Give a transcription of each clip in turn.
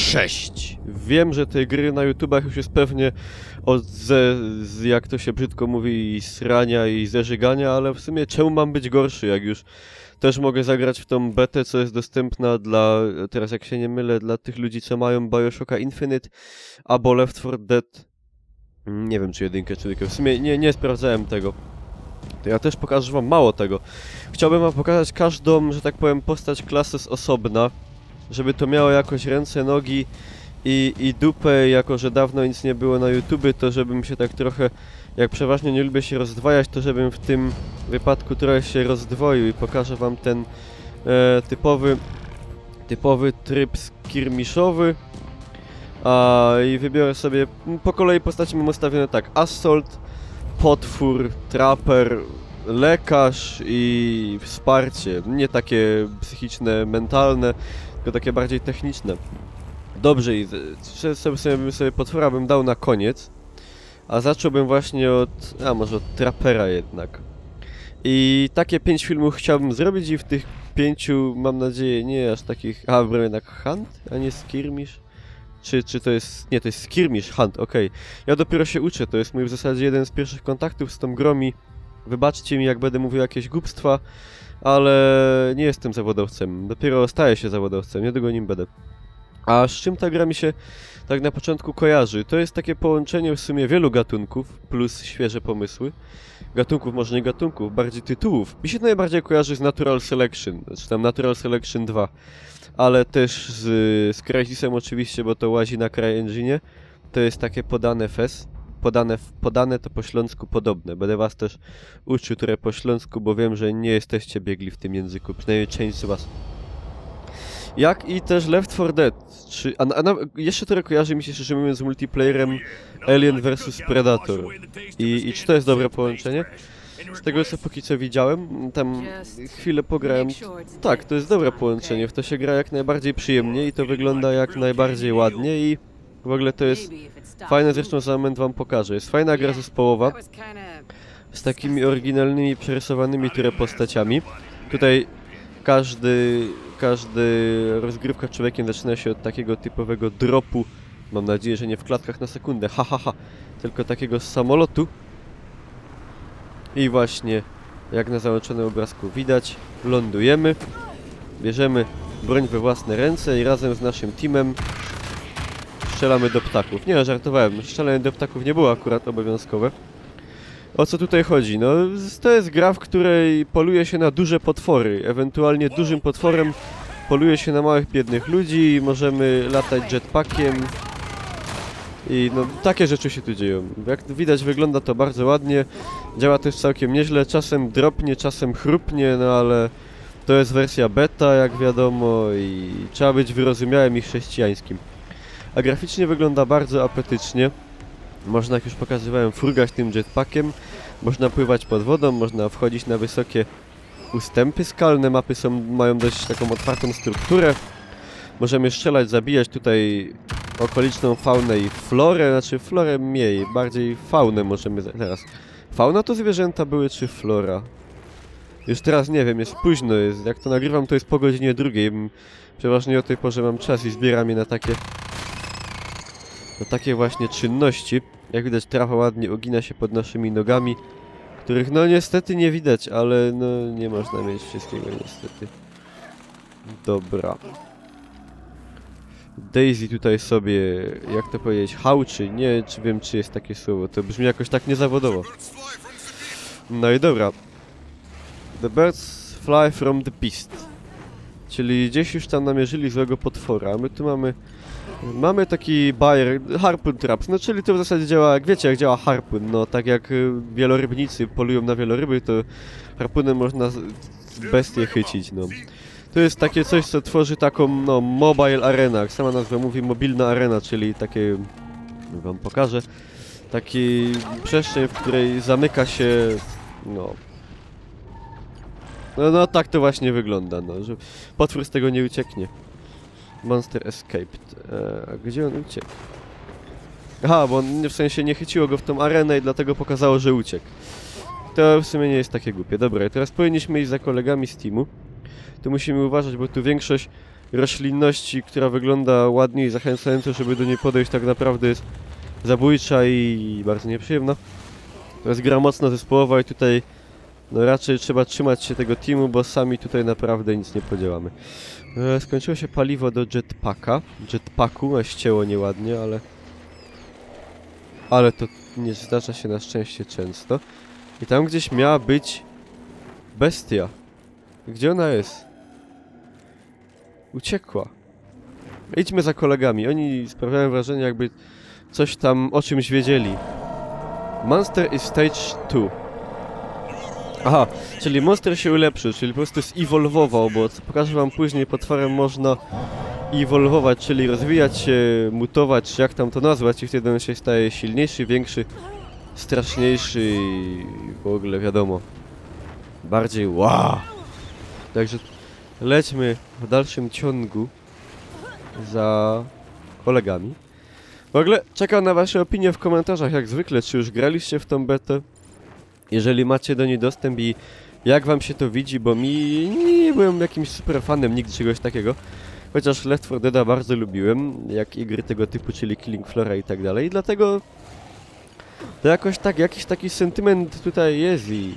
Cześć! Wiem, że tej gry na YouTubach już jest pewnie jak to się brzydko mówi, srania i zeżygania, ale w sumie czemu mam być gorszy, jak już też mogę zagrać w tą betę, co jest dostępna dla, teraz jak się nie mylę, dla tych ludzi, co mają BioShocka Infinite, albo Left 4 Dead. Nie wiem, czy jedynkę, czy dwójkę. W sumie nie sprawdzałem tego. To ja też pokażę wam mało tego. Chciałbym wam pokazać każdą, że tak powiem, postać klasy z osobna, żeby to miało jakoś ręce, nogi i dupę, jako że dawno nic nie było na YouTube, to żebym się tak trochę, jak przeważnie nie lubię się rozdwajać, to żebym w tym wypadku trochę się rozdwoił i pokażę wam ten typowy tryb skirmiszowy. I wybiorę sobie, po kolei postaci mam ustawione tak: Assault, Potwór, Trapper, Lekarz i Wsparcie. Nie takie psychiczne, mentalne, tylko takie bardziej techniczne. Dobrze, i sobie Potwora bym dał na koniec, a zacząłbym właśnie może od Trappera jednak. I takie 5 filmów chciałbym zrobić i w tych 5, mam nadzieję, nie aż takich... wybrałem jednak Hunt, a nie Skirmish? Czy to jest... Nie, to jest Skirmish, Hunt, okej. Ja dopiero się uczę, to jest mój w zasadzie jeden z pierwszych kontaktów z tą grą i wybaczcie mi, jak będę mówił jakieś głupstwa, ale nie jestem zawodowcem. Dopiero staję się zawodowcem, niedługo nim będę. A z czym ta gra mi się tak na początku kojarzy? To jest takie połączenie w sumie wielu gatunków, plus świeże pomysły. Gatunków, może nie gatunków, bardziej tytułów. Mi się najbardziej kojarzy z Natural Selection, czy tam Natural Selection 2. Ale też z Crysisem oczywiście, bo to łazi na CryEngine. To jest takie podane fes. Podane to po śląsku podobne. Będę was też uczył trochę po śląsku, bo wiem, że nie jesteście biegli w tym języku, przynajmniej część z was. Jak i też Left 4 Dead. Jeszcze trochę kojarzy mi się, szczerze mówiąc, z multiplayerem Alien vs Predator. I czy to jest dobre połączenie? Z tego, co póki co widziałem, tam chwilę pograłem. Tak, to jest dobre połączenie. W to się gra jak najbardziej przyjemnie i to wygląda jak najbardziej ładnie i w ogóle to jest fajne, zresztą za moment wam pokażę. Jest fajna gra zespołowa z takimi oryginalnymi, przerysowanymi postaciami. Tutaj każdy rozgrywka człowiekiem zaczyna się od takiego typowego dropu. Mam nadzieję, że nie w klatkach na sekundę, tylko takiego z samolotu. I właśnie, jak na załączonym obrazku widać, lądujemy, bierzemy broń we własne ręce i razem z naszym teamem strzelamy do ptaków. Nie, żartowałem, strzelanie do ptaków nie było akurat obowiązkowe. O co tutaj chodzi? No, to jest gra, w której poluje się na duże potwory, ewentualnie dużym potworem poluje się na małych, biednych ludzi i możemy latać jetpackiem. I no, takie rzeczy się tu dzieją. Jak widać, wygląda to bardzo ładnie, działa też całkiem nieźle, czasem dropnie, czasem chrupnie, no ale to jest wersja beta, jak wiadomo, i trzeba być wyrozumiałym i chrześcijańskim. A graficznie wygląda bardzo apetycznie. Można, jak już pokazywałem, furgać tym jetpackiem, można pływać pod wodą, można wchodzić na wysokie ustępy skalne, mapy mają dość taką otwartą strukturę. Możemy strzelać, zabijać tutaj okoliczną faunę i florę, znaczy florę mniej, bardziej faunę możemy teraz. Fauna to zwierzęta były, czy flora? Już teraz nie wiem, jest późno, jak to nagrywam, to jest po godzinie 2. Przeważnie o tej porze mam czas i zbieram je na takie właśnie czynności. Jak widać, trawa ładnie ogina się pod naszymi nogami, których no niestety nie widać, ale no nie można mieć wszystkiego niestety. Dobra. Daisy tutaj sobie, jak to powiedzieć, hałczy, nie czy wiem, czy jest takie słowo, to brzmi jakoś tak niezawodowo. No i dobra. The birds fly from the beast. Czyli gdzieś już tam namierzyli złego potwora, my tu mamy taki bajer, harpun traps, no czyli to w zasadzie działa, jak wiecie, jak działa harpun, no tak jak wielorybnicy polują na wieloryby, to harpunem można bestie chycić, no. To jest takie coś, co tworzy taką, no, mobile arena, jak sama nazwa mówi, mobilna arena, czyli takie, wam pokażę, taki przestrzeń, w której zamyka się, no tak to właśnie wygląda, no, że potwór z tego nie ucieknie. Monster escaped. A gdzie on uciekł? Aha, bo on w sensie nie chyciło go w tą arenę i dlatego pokazało, że uciekł. To w sumie nie jest takie głupie. Dobra, teraz powinniśmy iść za kolegami z teamu. Tu musimy uważać, bo tu większość roślinności, która wygląda ładnie i zachęcająco, żeby do niej podejść, tak naprawdę jest zabójcza i bardzo nieprzyjemna. To jest gra mocno zespołowa i tutaj no raczej trzeba trzymać się tego teamu, bo sami tutaj naprawdę nic nie podziałamy. Skończyło się paliwo do jetpacku, ścięło nieładnie, ale to nie zdarza się na szczęście często. I tam gdzieś miała być bestia. Gdzie ona jest? Uciekła. Idźmy za kolegami. Oni sprawiają wrażenie, jakby coś tam o czymś wiedzieli. Monster is stage 2. Aha, czyli monster się ulepszył, czyli po prostu zinwolwował, bo co pokażę wam później, potworem można ewolwować, czyli rozwijać się, mutować, czy jak tam to nazwać, i wtedy on się staje silniejszy, większy, straszniejszy i w ogóle wiadomo, bardziej wow. Także lećmy w dalszym ciągu za kolegami. W ogóle czekam na wasze opinie w komentarzach, jak zwykle, czy już graliście w tą betę? Jeżeli macie do niej dostęp i jak wam się to widzi, bo nie byłem jakimś super fanem nigdy czegoś takiego. Chociaż Left 4 Deada bardzo lubiłem, jak i gry tego typu, czyli Killing Floora i tak dalej. I dlatego to jakoś tak, jakiś taki sentyment tutaj jest i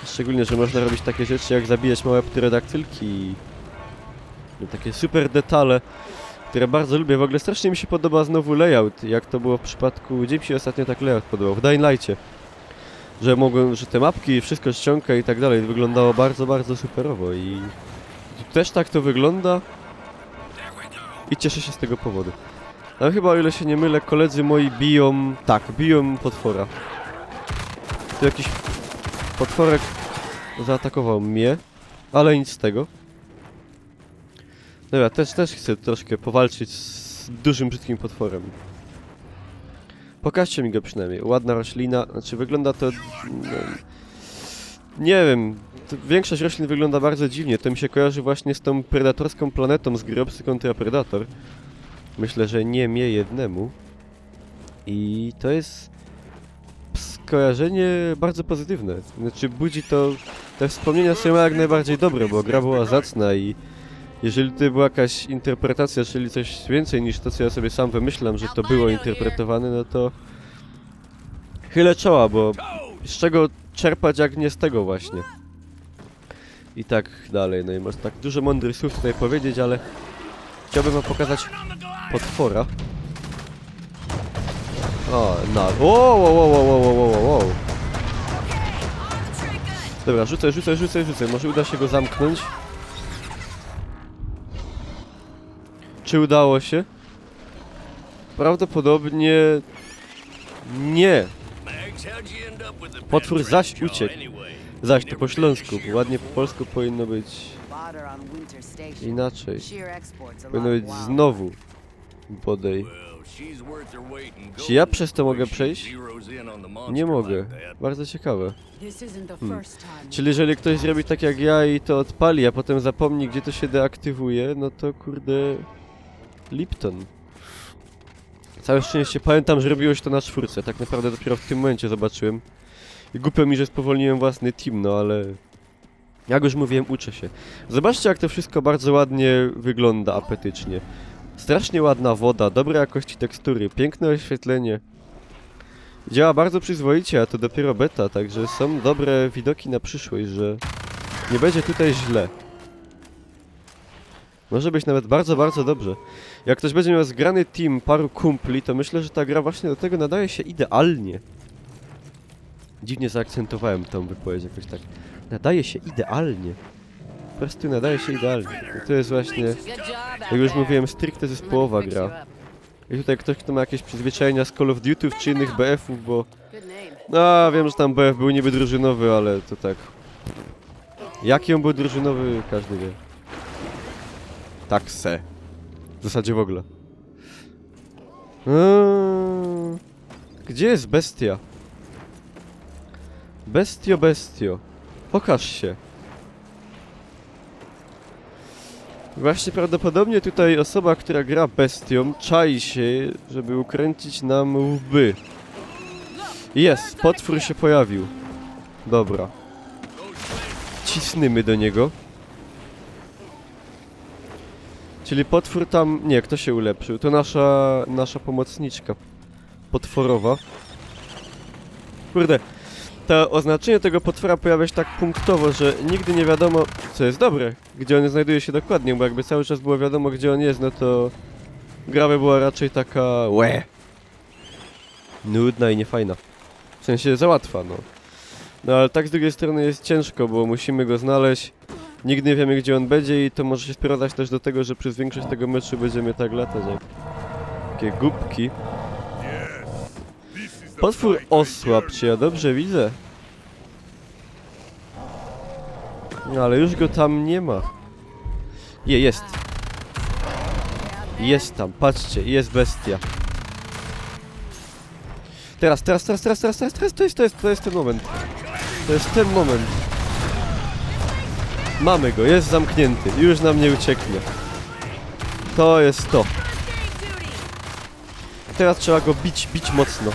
szczególnie, że można robić takie rzeczy jak zabijać małe pterodaktylki i takie super detale, które bardzo lubię. W ogóle strasznie mi się podoba znowu layout, jak to było w przypadku... Gdzie mi się ostatnio tak layout podobał? W Dying Light'cie. Że te mapki, wszystko ściąga i tak dalej, wyglądało bardzo, bardzo superowo i tu też tak to wygląda i cieszę się z tego powodu. Ale chyba, o ile się nie mylę, koledzy moi biją... Tak, biją potwora. Tu jakiś potworek zaatakował mnie, ale nic z tego. No ja też chcę troszkę powalczyć z dużym, brzydkim potworem. Pokażcie mi go przynajmniej. Ładna roślina, znaczy wygląda to... nie wiem, większość roślin wygląda bardzo dziwnie. To mi się kojarzy właśnie z tą predatorską planetą z gry Psy kontra Predator. Myślę, że nie mnie jednemu. I to jest skojarzenie bardzo pozytywne. Znaczy budzi to... Te wspomnienia są jak najbardziej dobre, bo gra była zacna i... Jeżeli to była jakaś interpretacja, czyli coś więcej niż to, co ja sobie sam wymyślam, że to było interpretowane, no to... Chylę czoła, bo z czego czerpać, jak nie z tego właśnie. I tak dalej, no i można tak dużo mądrych słów tutaj powiedzieć, ale... Chciałbym wam pokazać potwora. O, wow. Dobra, rzucaj. Może uda się go zamknąć. Czy udało się? Prawdopodobnie... nie. Potwór zaś uciekł. Zaś to po śląsku, bo ładnie po polsku powinno być... inaczej. Powinno być znowu. Bodaj. Czy ja przez to mogę przejść? Nie mogę. Bardzo ciekawe. Czyli jeżeli ktoś zrobi tak jak ja i to odpali, a potem zapomni, gdzie to się deaktywuje, no to kurde... Lipton. Całe szczęście pamiętam, że robiłeś to na 4. Tak naprawdę dopiero w tym momencie zobaczyłem. I głupio mi, że spowolniłem własny team, no ale... Jak już mówiłem, uczę się. Zobaczcie, jak to wszystko bardzo ładnie wygląda apetycznie. Strasznie ładna woda, dobrej jakości tekstury, piękne oświetlenie. Działa bardzo przyzwoicie, a to dopiero beta, także są dobre widoki na przyszłość, że nie będzie tutaj źle. Może być nawet bardzo, bardzo dobrze. Jak ktoś będzie miał zgrany team, paru kumpli, to myślę, że ta gra właśnie do tego nadaje się idealnie. Dziwnie zaakcentowałem tą wypowiedź jakoś tak. Nadaje się idealnie. Po prostu nadaje się idealnie. I to jest właśnie, jak już mówiłem, stricte zespołowa gra. I tutaj ktoś, kto ma jakieś przyzwyczajenia z Call of Duty czy innych BF-ów, bo... No, wiem, że tam BF był niby drużynowy, ale to tak... Jaki on był drużynowy, każdy wie. Tak se. W zasadzie w ogóle. Gdzie jest bestia? Bestio. Pokaż się. Właśnie prawdopodobnie tutaj osoba, która gra bestią, czai się, żeby ukręcić nam łby. Jest, potwór się pojawił. Dobra. Cisnymy do niego. Czyli potwór tam... Nie, kto się ulepszył? To nasza pomocniczka potworowa. Kurde, to oznaczenie tego potwora pojawia się tak punktowo, że nigdy nie wiadomo, co jest dobre, gdzie on znajduje się dokładnie, bo jakby cały czas było wiadomo, gdzie on jest, no to gra by była raczej taka nudna i niefajna. W sensie za łatwa, no. No ale tak z drugiej strony jest ciężko, bo musimy go znaleźć. Nigdy nie wiemy, gdzie on będzie i to może się sprowadzać też do tego, że przez większość tego meczu będziemy tak latać jak takie głupki. Potwór osłab, czy ja dobrze widzę? No ale już go tam nie ma. Jest. Jest tam, patrzcie, jest bestia. Teraz, to jest ten moment. To jest ten moment. Mamy go, jest zamknięty, już nam nie ucieknie. To jest to. Teraz trzeba go bić mocno.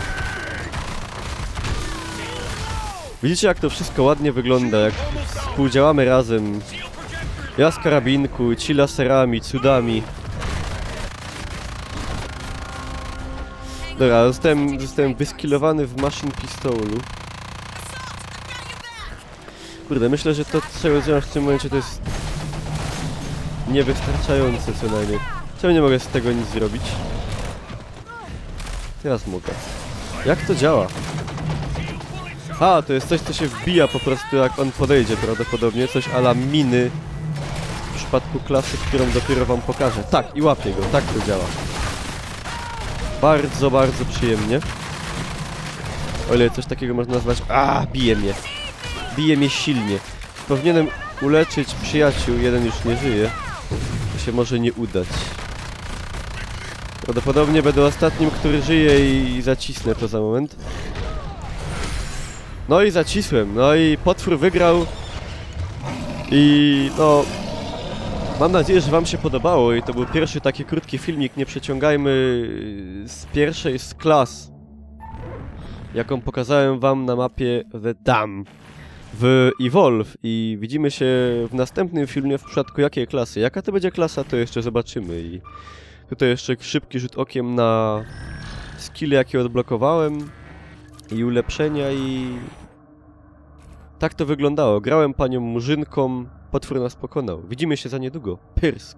Widzicie, jak to wszystko ładnie wygląda, jak współdziałamy razem. Ja z karabinku, ci laserami, cudami. Dobra, zostałem wyskillowany w machine pistolu. Kurde, myślę, że to, co robię w tym momencie, to jest niewystarczające co najmniej. Czemu nie mogę z tego nic zrobić? Teraz mogę. Jak to działa? A, to jest coś, co się wbija po prostu, jak on podejdzie prawdopodobnie. Coś a la miny w przypadku klasy, którą dopiero wam pokażę. Tak, i łapię go, tak to działa. Bardzo, bardzo przyjemnie. O ile coś takiego można nazwać... bije mnie. Bije mnie silnie. Powinienem uleczyć przyjaciół, jeden już nie żyje. To się może nie udać. Prawdopodobnie będę ostatnim, który żyje i zacisnę to za moment. No i zacisłem, no i potwór wygrał. I no... Mam nadzieję, że wam się podobało i to był pierwszy taki krótki filmik, nie przeciągajmy z pierwszej z klas, jaką pokazałem wam na mapie The Dam w Evolve i widzimy się w następnym filmie w przypadku jakiej klasy. Jaka to będzie klasa, to jeszcze zobaczymy i tutaj jeszcze szybki rzut okiem na skille, jakie odblokowałem i ulepszenia i tak to wyglądało. Grałem panią Murzynką, potwór nas pokonał. Widzimy się za niedługo. Pyrsk.